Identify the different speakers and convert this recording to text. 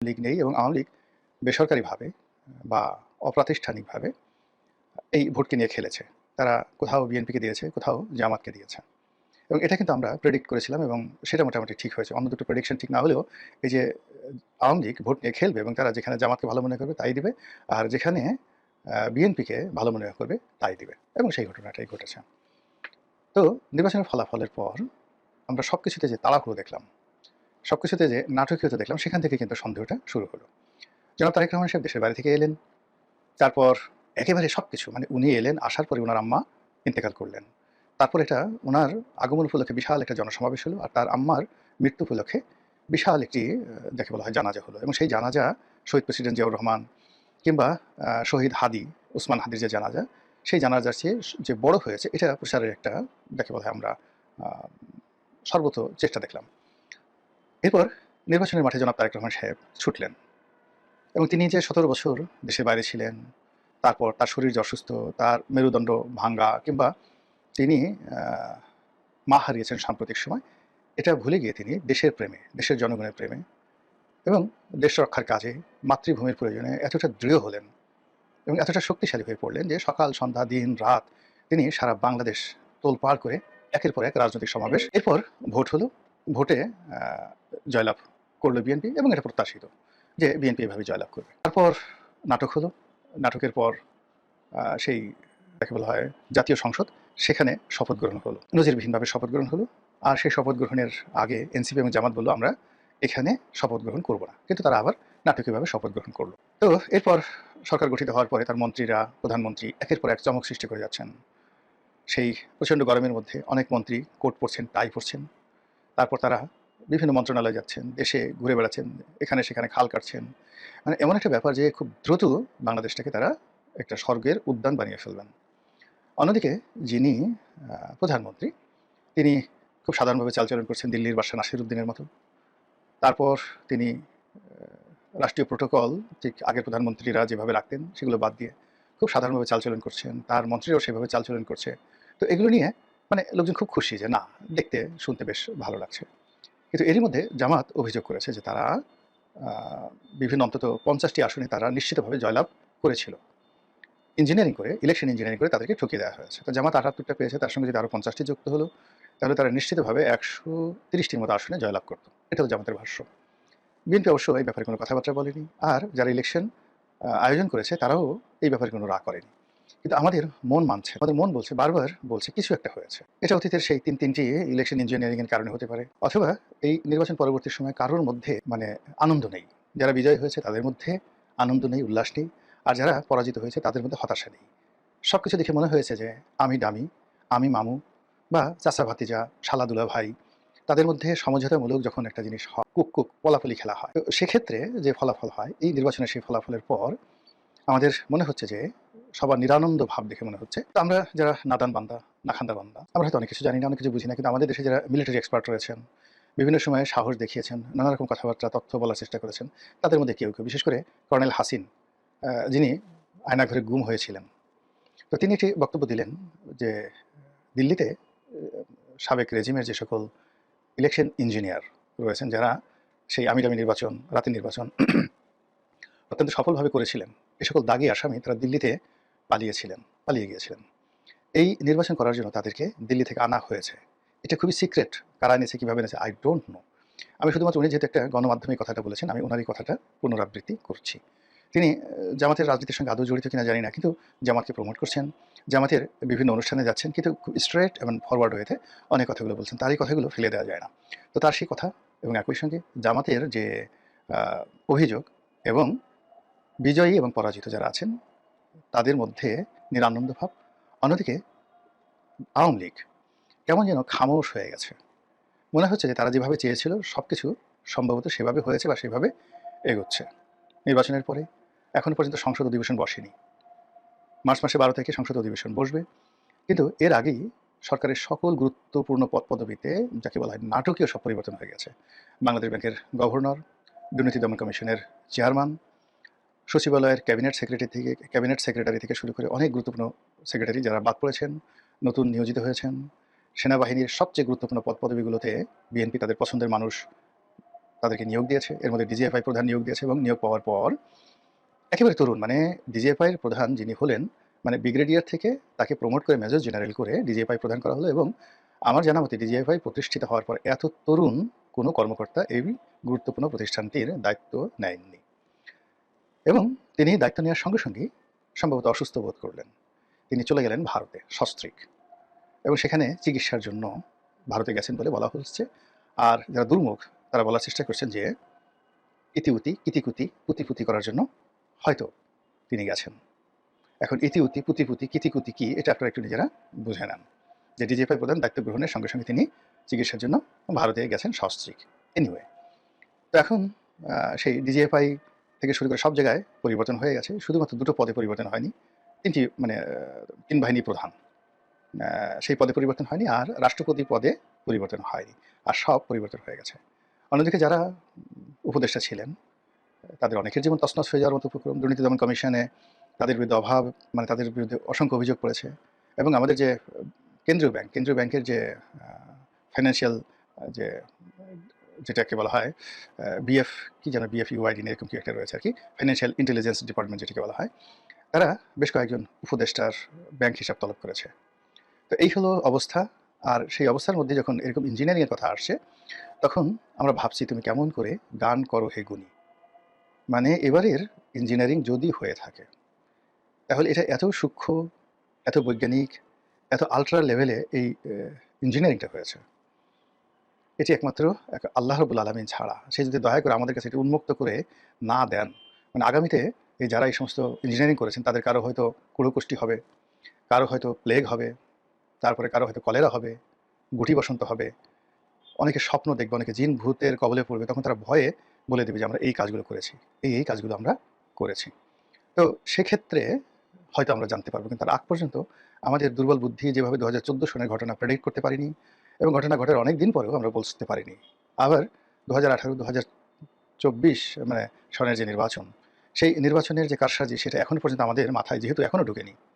Speaker 1: লীগ নেই এবং আওয়ামী লীগ বেসরকারিভাবে বা অপ্রাতিষ্ঠানিকভাবে এই ভোটকে নিয়ে খেলেছে। তারা কোথাও বিএনপিকে দিয়েছে, কোথাও জামাতকে দিয়েছে। এবং এটা কিন্তু আমরা প্রেডিক্ট করেছিলাম এবং সেটা মোটামুটি ঠিক হয়েছে। অন্য দুটো প্রেডিকশন ঠিক না হলেও এই যে আওয়ামী লীগ ভোট নিয়ে খেলবে এবং তারা যেখানে জামাতকে ভালো মনে করবে তাই দিবে, আর যেখানে বিএনপিকে ভালো মনে করবে তাই দিবে, এবং সেই ঘটনাটাই ঘটেছে। তো নির্বাচনের ফলাফলের পর আমরা সবকিছুতে যে তাড়াহুড়ো দেখলাম, সবকিছুতে যে নাটকীয়তা দেখলাম, সেখান থেকে কিন্তু সন্দেহটা শুরু হলো। জনাব তারেক রহমান সাহেব দেশের বাইরে থেকে এলেন। তারপর একেবারে সবকিছু মানে উনি এলেন, আসার পরে উনার আম্মা ইন্তেকাল করলেন। তারপর এটা উনার আগমন উপলক্ষে বিশাল একটা জনসমাবেশ হলো, আর তার আম্মার মৃত্যু উপলক্ষে বিশাল একটি যাকে বলা হয় জানাজা হলো, এবং সেই জানাজা শহীদ প্রেসিডেন্ট জিয়াউর রহমান কিংবা শহীদ হাদি ওসমান হাদির যে জানাজা, সেই জানাজার চেয়ে যে বড় হয়েছে এটা প্রচারের একটা যাকে বলা হয় আমরা সর্বত চেষ্টা দেখলাম। এরপর নির্বাচনের মাঠে জনাব তারেক রহমান সাহেব ছুটলেন, এবং তিনি যে ১৭ বছর দেশের বাইরে ছিলেন, তারপর তার শরীর যে অসুস্থ, তার মেরুদণ্ড ভাঙ্গা, কিংবা তিনি মা হারিয়েছেন সাম্প্রতিক সময়, এটা ভুলে গিয়ে তিনি দেশের প্রেমে, দেশের জনগণের প্রেমে এবং দেশ রক্ষার কাজে মাতৃভূমির প্রয়োজনে এতটা দৃঢ় হলেন এবং এতটা শক্তিশালী হয়ে পড়লেন যে সকাল সন্ধ্যা দিন রাত তিনি সারা বাংলাদেশ তোলপাড় করে একের পর এক রাজনৈতিক সমাবেশ। এরপর ভোট হলো, ভোটে জয়লাভ করলো বিএনপি, এবং এটা প্রত্যাশিত যে বিএনপি এভাবে জয়লাভ করবে। তারপর নাটক হলো, নাটকের পর সেই যাকে বলা হয় জাতীয় সংসদ, সেখানে শপথ গ্রহণ হলো, নজিরবিহীনভাবে শপথ গ্রহণ হলো। আর সেই শপথ গ্রহণের আগে এনসিপি এবং জামাত বললো আমরা এখানে শপথ গ্রহণ করব না, কিন্তু তারা আবার নাটকীয়ভাবে শপথ গ্রহণ করলো। তো এরপর সরকার গঠিত হওয়ার পরে তার মন্ত্রীরা, প্রধানমন্ত্রী একের পর এক চমক সৃষ্টি করে যাচ্ছেন। সেই প্রচণ্ড গরমের মধ্যে অনেক মন্ত্রী কোট পরছেন, টাই পরছেন। তারপর তারা বিভিন্ন মন্ত্রণালয়ে যাচ্ছেন, দেশে ঘুরে বেড়াচ্ছেন, এখানে সেখানে খাল কাটছেন। মানে এমন একটা ব্যাপার যে খুব দ্রুত বাংলাদেশটাকে তারা একটা স্বর্গের উদ্যান বানিয়ে ফেলবেন। অন্যদিকে যিনি প্রধানমন্ত্রী, তিনি খুব সাধারণভাবে চালচলন করছেন দিল্লির বাদশা নাসিরুদ্দিনের মতো। তারপর তিনি রাষ্ট্রীয় প্রোটোকল ঠিক আগের প্রধানমন্ত্রীরা যেভাবে রাখতেন সেগুলো বাদ দিয়ে খুব সাধারণভাবে চালচলন করছেন, তার মন্ত্রীরাও সেভাবে চালচলন করছে। তো এগুলো নিয়ে মানে লোকজন খুব খুশি যে না, দেখতে শুনতে বেশ ভালো লাগছে। কিন্তু এরই মধ্যে জামাত অভিযোগ করেছে যে তারা বিভিন্ন অন্তত ৫০টি আসনে তারা নিশ্চিতভাবে জয়লাভ করেছিল। ইঞ্জিনিয়ারিং করে, ইলেকশন ইঞ্জিনিয়ারিং করে তাদেরকে ঠকিয়ে দেওয়া হয়েছে। তো জামাত ৭৮টা পেয়েছে, তার সঙ্গে যদি আরও ৫০টি যুক্ত হলো, তাহলে তারা নিশ্চিতভাবে ১৩০টির মতো আসনে জয়লাভ করত। এটা হলো জামাতের ভাষ্য। বিএনপি অবশ্য এই ব্যাপারে কোনো কথাবার্তা বলেনি, আর যারা ইলেকশন আয়োজন করেছে তারাও এই ব্যাপারে কোনো রা করেনি। কিন্তু আমাদের মন মানছে, আমাদের মন বলছে, বারবার বলছে কিছু একটা হয়েছে। এটা অতীতের সেই তিনটি ইলেকশন ইঞ্জিনিয়ারিং এর কারণে হতে পারে, অথবা এই নির্বাচন পরবর্তী সময়ে কারোর মধ্যে মানে আনন্দ নেই। যারা বিজয় হয়েছে তাদের মধ্যে আনন্দ নেই, উল্লাস নেই, আর যারা পরাজিত হয়েছে তাদের মধ্যে হতাশা নেই। সবকিছু দেখে মনে হয়েছে যে আমি ডামি, আমি মামু, বা চাচা ভাতিজা, শালাদুলা ভাই, তাদের মধ্যে সমঝোতামূলক যখন একটা জিনিস হয়, কুক কুক পলাপলি খেলা হয়, তো সেক্ষেত্রে যে ফলাফল হয়, এই নির্বাচনের সেই ফলাফলের পর আমাদের মনে হচ্ছে যে সবার নিরানন্দ ভাব দেখে মনে হচ্ছে তো আমরা যারা নাদান বান্দা, নাখান্দা বান্দা, আমরা হয়তো অনেক কিছু জানি না, অনেক কিছু বুঝি না, কিন্তু আমাদের দেশে যারা মিলিটারি এক্সপার্ট রয়েছেন, বিভিন্ন সময়ে সাহস দেখিয়েছেন, নানা রকম কথাবার্তা তথ্য বলার চেষ্টা করেছেন, তাদের মধ্যে কেউ কেউ, বিশেষ করে কর্নেল হাসিন, যিনি আয়নাঘরে গুম হয়েছিলেন, তো তিনি একটি বক্তব্য দিলেন যে দিল্লিতে সাবেক রেজিমের যে সকল ইলেকশন ইঞ্জিনিয়ার রয়েছেন, যারা সেই আমিরামি নির্বাচন, রাতের নির্বাচন অত্যন্ত সফলভাবে করেছিলেন, এ সকল দাগি আসামি তারা দিল্লিতে পালিয়ে গিয়েছিলেন। এই নির্বাচন করার জন্য তাদেরকে দিল্লি থেকে আনা হয়েছে। এটা খুবই সিক্রেট, কারা এনেছে, কীভাবে এনেছে, আই ডোন্ট নো। আমি শুধুমাত্র উনি যেহেতু একটা গণমাধ্যমে কথাটা বলেছেন, আমি ওনারই কথাটা পুনরাবৃত্তি করছি। তিনি জামাতের রাজনীতির সঙ্গে আদৌ জড়িত কিনা জানি না, কিন্তু জামাতকে প্রমোট করছেন, জামাতের বিভিন্ন অনুষ্ঠানে যাচ্ছেন, কিন্তু খুব স্ট্রেট এবং ফরওয়ার্ড ওয়েতে অনেক কথাগুলো বলছেন, তার এই কথাগুলো ফেলে দেওয়া যায় না। তো তার সেই কথা এবং একই সঙ্গে জামাতের যে অভিযোগ এবং বিজয়ী এবং পরাজিত যারা আছেন তাদের মধ্যে নিরানন্দ ভাব। অন্যদিকে আওয়ামী লীগ কেমন যেন খামোশ হয়ে গেছে, মনে হচ্ছে যে তারা যেভাবে চেয়েছিল সব কিছু সম্ভবত সেভাবে হয়েছে বা সেভাবে এগোচ্ছে। নির্বাচনের পরে এখনও পর্যন্ত সংসদ অধিবেশন বসেনি, মার্চ মাসে ১২ তারিখে সংসদ অধিবেশন বসবে, কিন্তু এর আগেই সরকারের সকল গুরুত্বপূর্ণ পদ পদবিতে যাকে বলা হয় নাটকীয় সব পরিবর্তন হয়ে গেছে। বাংলাদেশ ব্যাংকের গভর্নর, দুর্নীতি দমন কমিশনের চেয়ারম্যান, সচিবালয়ের ক্যাবিনেট সেক্রেটারি থেকে শুরু করে অনেক গুরুত্বপূর্ণ সেক্রেটারি যারা বাদ পড়েছেন, নতুন নিয়োজিত হয়েছেন। সেনাবাহিনীর সবচেয়ে গুরুত্বপূর্ণ পদ পদবিগুলোতে বিএনপি তাদের পছন্দের মানুষ তাদেরকে নিয়োগ দিয়েছে। এর মধ্যে ডিজিএফআই প্রধান নিয়োগ দিয়েছে এবং নিয়োগ পাওয়ার পর একেবারে তরুণ মানে ডিজিএফআই এর প্রধান যিনি হলেন মানে ব্রিগেডিয়ার থেকে তাকে প্রমোট করে মেজর জেনারেল করে ডিজিএফআই প্রধান করা হলো এবং আমার জানা মতে ডিজিএফআই প্রতিষ্ঠিত হওয়ার পর এত তরুণ কোনো কর্মকর্তা এই গুরুত্বপূর্ণ প্রতিষ্ঠানটির দায়িত্ব নেননি এবং তিনি দায়িত্ব নেওয়ার সঙ্গে সঙ্গেই সম্ভবত অসুস্থ বোধ করলেন। তিনি চলে গেলেন ভারতে সস্ত্রীক এবং সেখানে চিকিৎসার জন্য ভারতে গেছেন বলে বলা হচ্ছে। আর যারা দুর্মুখ তারা বলার চেষ্টা করছেন যে ইতিউতি কিতিকুতি পুতিপুতি করার জন্য হয়তো তিনি গেছেন। এখন ইতিউতি পুতিপুতি কিতিকুতি কি এটা আপনারা একটু নিজেরা বুঝে নেন যে ডিজিএফআই প্রধান দায়িত্ব গ্রহণের সঙ্গে সঙ্গে তিনি চিকিৎসার জন্য ভারতে গেছেন সস্ত্রীক। এনিওয়ে, তো এখন সেই ডিজিএফআই থেকে শুরু করে সব জায়গায় পরিবর্তন হয়ে গেছে, শুধুমাত্র দুটো পদে পরিবর্তন হয়নি। তিনটি মানে তিন বাহিনী প্রধান সেই পদে পরিবর্তন হয়নি, আর রাষ্ট্রপতি পদে পরিবর্তন হয়নি, আর সব পরিবর্তন হয়ে গেছে। অন্যদিকে যারা উপদেষ্টা ছিলেন তাদের অনেকের জীবন তছনছ হয়ে যাওয়ার মতো উপক্রম। দুর্নীতি দমন কমিশনে তাদের বিরুদ্ধে অভাব মানে তাদের বিরুদ্ধে অসংখ্য অভিযোগ পড়েছে এবং আমাদের যে কেন্দ্রীয় ব্যাংকের যে ফাইন্যান্সিয়াল যে যেটাকে বলা হয় বিএফ কি যেন বিএফ ইউআইডি এরকম কি একটা রয়েছে আর কি, ফাইন্যান্সিয়াল ইন্টেলিজেন্স ডিপার্টমেন্ট যেটাকে বলা হয়, তারা বেশ কয়েকজন উপদেষ্টার ব্যাংক হিসাব তলব করেছে। তো এই হলো অবস্থা। আর সেই অবস্থার মধ্যে যখন এরকম ইঞ্জিনিয়ারিংয়ের কথা আসছে তখন আমরা ভাবছি তুমি কেমন করে গান করো হে গুণী। মানে এবারের ইঞ্জিনিয়ারিং যদি হয়ে থাকে তাহলে এটা এত সূক্ষ্ম, এত বৈজ্ঞানিক, এত আল্ট্রা লেভেলে এই ইঞ্জিনিয়ারিংটা হয়েছে, এটি একমাত্র আল্লাহ রাব্বুল আলামিন ছাড়া। সে যদি দয়া করে আমাদের কাছে এটি উন্মুক্ত করে না দেন, মানে আগামীতে এই যারা এই সমস্ত ইঞ্জিনিয়ারিং করেছেন তাদের কারো হয়তো কুড়োকুষ্টি হবে, কারো হয়তো প্লেগ হবে, তারপরে কারো হয়তো কলেরা হবে, গুটি বসন্ত হবে, অনেকে স্বপ্ন দেখবে, অনেকে জিন ভূতের কবলে পড়বে, তখন তারা ভয়ে বলে দেবে যে আমরা এই কাজগুলো করেছি, এই কাজগুলো আমরা করেছি। তো সেক্ষেত্রে হয়তো আমরা জানতে পারবো, কিন্তু তার আগ পর্যন্ত আমাদের দুর্বল বুদ্ধি যেভাবে 2014 সনের ঘটনা প্রেডিক্ট করতে পারিনি এবং ঘটনা ঘটার অনেক দিন পরেও আমরা বলতে পারিনি, আবার 2018 2024 মানে সনের যে নির্বাচন, সেই নির্বাচনের যে কারসাজি সেটা এখনো পর্যন্ত আমাদের মাথায় যেহেতু এখনো ঢোকেনি,